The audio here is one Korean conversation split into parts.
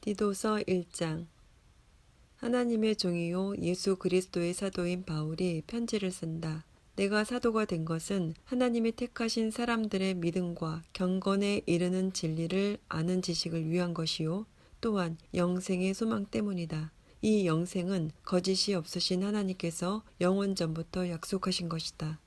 디도서 1장. 하나님의 종이요 예수 그리스도의 사도인 바울이 편지를 쓴다. 내가 사도가 된 것은 하나님이 택하신 사람들의 믿음과 경건에 이르는 진리를 아는 지식을 위한 것이요 또한 영생의 소망 때문이다. 이 영생은 거짓이 없으신 하나님께서 영원 전부터 약속하신 것이다.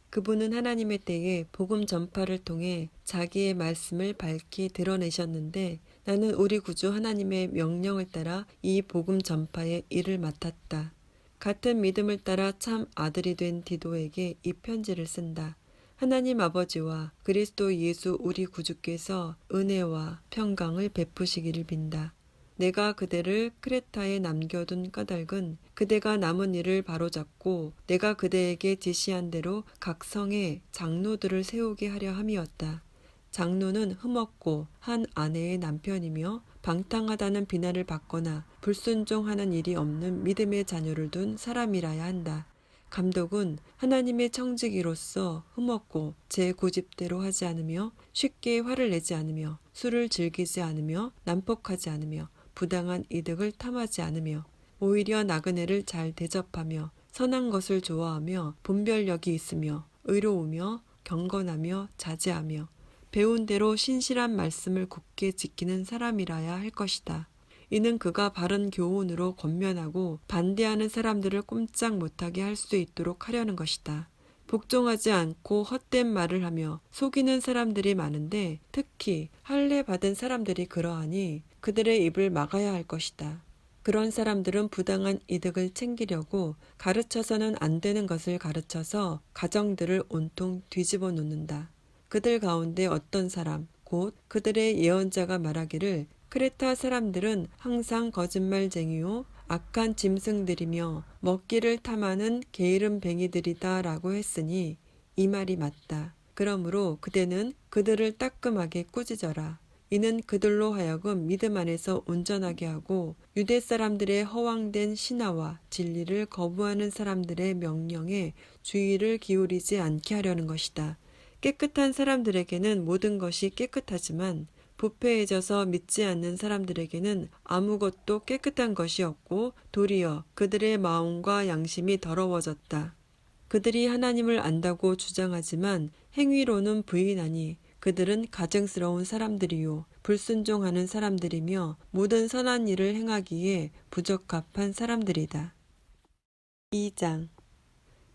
그분은 하나님의 때에 복음 전파를 통해 자기의 말씀을 밝히 드러내셨는데 나는 우리 구주 하나님의 명령을 따라 이 복음 전파의 일을 맡았다. 같은 믿음을 따라 참 아들이 된 디도에게 이 편지를 쓴다. 하나님 아버지와 그리스도 예수 우리 구주께서 은혜와 평강을 베푸시기를 빈다. 내가 그대를 크레타에 남겨둔 까닭은 그대가 남은 일을 바로잡고 내가 그대에게 지시한 대로 각 성에 장로들을 세우게 하려 함이었다. 장로는 흠없고 한 아내의 남편이며 방탕하다는 비난을 받거나 불순종하는 일이 없는 믿음의 자녀를 둔 사람이라야 한다. 감독은 하나님의 청지기로서 흠없고 제 고집대로 하지 않으며 쉽게 화를 내지 않으며 술을 즐기지 않으며 난폭하지 않으며 부당한 이득을 탐하지 않으며 오히려 나그네를 잘 대접하며 선한 것을 좋아하며 분별력이 있으며 의로우며 경건하며 자제하며 배운 대로 신실한 말씀을 굳게 지키는 사람이라야 할 것이다. 이는 그가 바른 교훈으로 권면하고 반대하는 사람들을 꼼짝 못하게 할 수 있도록 하려는 것이다. 복종하지 않고 헛된 말을 하며 속이는 사람들이 많은데 특히 할례 받은 사람들이 그러하니 그들의 입을 막아야 할 것이다. 그런 사람들은 부당한 이득을 챙기려고 가르쳐서는 안 되는 것을 가르쳐서 가정들을 온통 뒤집어 놓는다. 그들 가운데 어떤 사람, 곧 그들의 예언자가 말하기를 크레타 사람들은 항상 거짓말쟁이요 악한 짐승들이며 먹기를 탐하는 게으른 뱅이들이다 라고 했으니 이 말이 맞다. 그러므로 그대는 그들을 따끔하게 꾸짖어라. 이는 그들로 하여금 믿음 안에서 온전하게 하고 유대 사람들의 허황된 신화와 진리를 거부하는 사람들의 명령에 주의를 기울이지 않게 하려는 것이다. 깨끗한 사람들에게는 모든 것이 깨끗하지만 부패해져서 믿지 않는 사람들에게는 아무것도 깨끗한 것이 없고 도리어 그들의 마음과 양심이 더러워졌다. 그들이 하나님을 안다고 주장하지만 행위로는 부인하니 그들은 가증스러운 사람들이요 불순종하는 사람들이며 모든 선한 일을 행하기에 부적합한 사람들이다. 2장.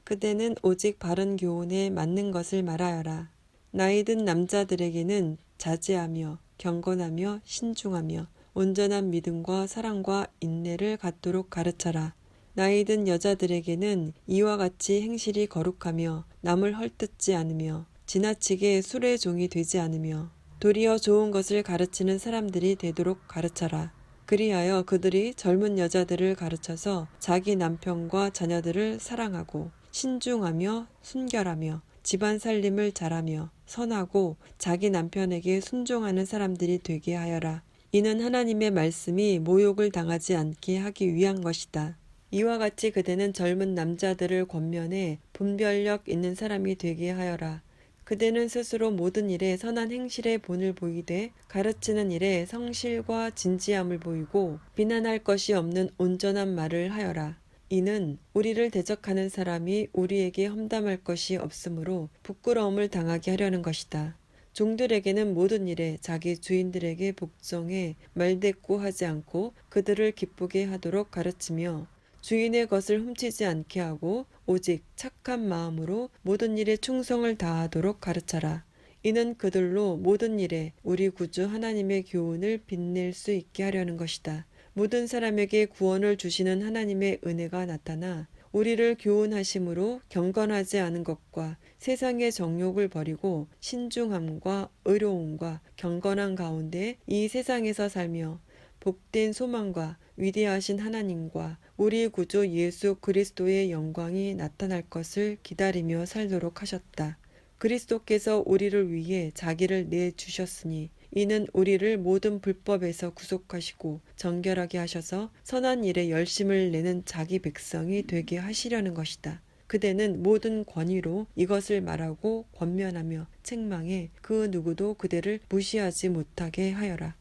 그대는 오직 바른 교훈에 맞는 것을 말하여라. 나이 든 남자들에게는 자제하며 경건하며 신중하며 온전한 믿음과 사랑과 인내를 갖도록 가르쳐라. 나이 든 여자들에게는 이와 같이 행실이 거룩하며 남을 헐뜯지 않으며 지나치게 술의 종이 되지 않으며 도리어 좋은 것을 가르치는 사람들이 되도록 가르쳐라. 그리하여 그들이 젊은 여자들을 가르쳐서 자기 남편과 자녀들을 사랑하고 신중하며 순결하며 집안 살림을 잘하며 선하고 자기 남편에게 순종하는 사람들이 되게 하여라. 이는 하나님의 말씀이 모욕을 당하지 않게 하기 위한 것이다. 이와 같이 그대는 젊은 남자들을 권면해 분별력 있는 사람이 되게 하여라. 그대는 스스로 모든 일에 선한 행실의 본을 보이되 가르치는 일에 성실과 진지함을 보이고 비난할 것이 없는 온전한 말을 하여라. 이는 우리를 대적하는 사람이 우리에게 험담할 것이 없으므로 부끄러움을 당하게 하려는 것이다. 종들에게는 모든 일에 자기 주인들에게 복종해 말대꾸하지 않고 그들을 기쁘게 하도록 가르치며 주인의 것을 훔치지 않게 하고 오직 착한 마음으로 모든 일에 충성을 다하도록 가르쳐라. 이는 그들로 모든 일에 우리 구주 하나님의 교훈을 빛낼 수 있게 하려는 것이다. 모든 사람에게 구원을 주시는 하나님의 은혜가 나타나 우리를 교훈하심으로 경건하지 않은 것과 세상의 정욕을 버리고 신중함과 의로움과 경건한 가운데 이 세상에서 살며 복된 소망과 위대하신 하나님과 우리 구주 예수 그리스도의 영광이 나타날 것을 기다리며 살도록 하셨다. 그리스도께서 우리를 위해 자기를 내주셨으니 이는 우리를 모든 불법에서 구속하시고 정결하게 하셔서 선한 일에 열심을 내는 자기 백성이 되게 하시려는 것이다. 그대는 모든 권위로 이것을 말하고 권면하며 책망해 그 누구도 그대를 무시하지 못하게 하여라.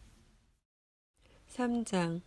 3장.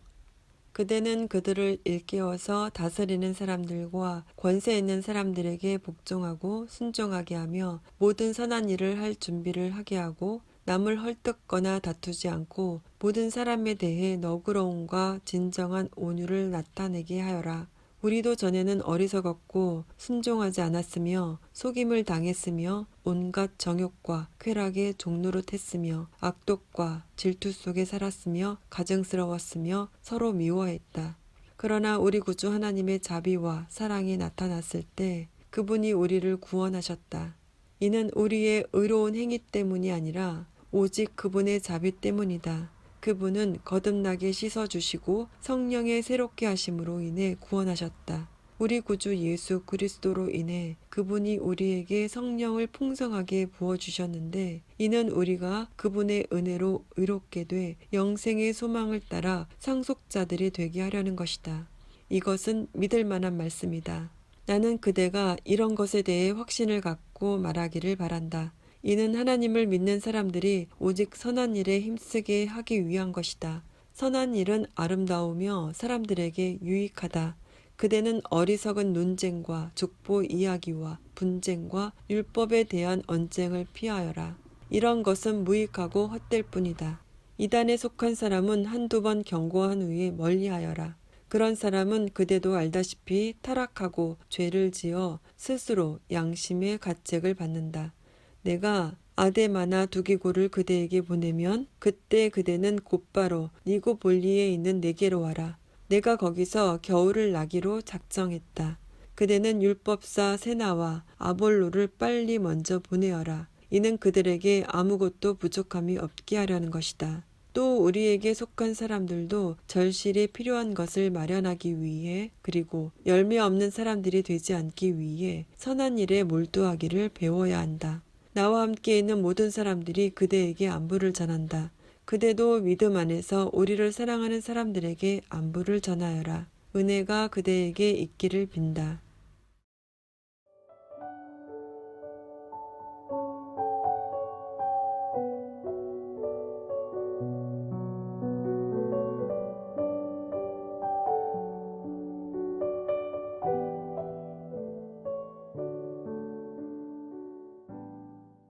그대는 그들을 일깨워서 다스리는 사람들과 권세 있는 사람들에게 복종하고 순종하게 하며 모든 선한 일을 할 준비를 하게 하고 남을 헐뜯거나 다투지 않고 모든 사람에 대해 너그러움과 진정한 온유를 나타내게 하여라. 우리도 전에는 어리석었고 순종하지 않았으며 속임을 당했으며 온갖 정욕과 쾌락의 종노릇했으며 악독과 질투 속에 살았으며 가증스러웠으며 서로 미워했다. 그러나 우리 구주 하나님의 자비와 사랑이 나타났을 때 그분이 우리를 구원하셨다. 이는 우리의 의로운 행위 때문이 아니라 오직 그분의 자비 때문이다. 그분은 거듭나게 씻어주시고 성령의 새롭게 하심으로 인해 구원하셨다. 우리 구주 예수 그리스도로 인해 그분이 우리에게 성령을 풍성하게 부어주셨는데 이는 우리가 그분의 은혜로 의롭게 돼 영생의 소망을 따라 상속자들이 되게 하려는 것이다. 이것은 믿을 만한 말씀이다. 나는 그대가 이런 것에 대해 확신을 갖고 말하기를 바란다. 이는 하나님을 믿는 사람들이 오직 선한 일에 힘쓰게 하기 위한 것이다. 선한 일은 아름다우며 사람들에게 유익하다. 그대는 어리석은 논쟁과 족보 이야기와 분쟁과 율법에 대한 언쟁을 피하여라. 이런 것은 무익하고 헛될 뿐이다. 이단에 속한 사람은 한두 번 경고한 후에 멀리하여라. 그런 사람은 그대도 알다시피 타락하고 죄를 지어 스스로 양심의 가책을 받는다. 내가 아데마나 두기고를 그대에게 보내면 그때 그대는 곧바로 니고볼리에 있는 내게로 와라. 내가 거기서 겨울을 나기로 작정했다. 그대는 율법사 세나와 아볼로를 빨리 먼저 보내어라. 이는 그들에게 아무것도 부족함이 없게 하려는 것이다. 또 우리에게 속한 사람들도 절실히 필요한 것을 마련하기 위해 그리고 열매 없는 사람들이 되지 않기 위해 선한 일에 몰두하기를 배워야 한다. 나와 함께 있는 모든 사람들이 그대에게 안부를 전한다. 그대도 믿음 안에서 우리를 사랑하는 사람들에게 안부를 전하여라. 은혜가 그대에게 있기를 빈다.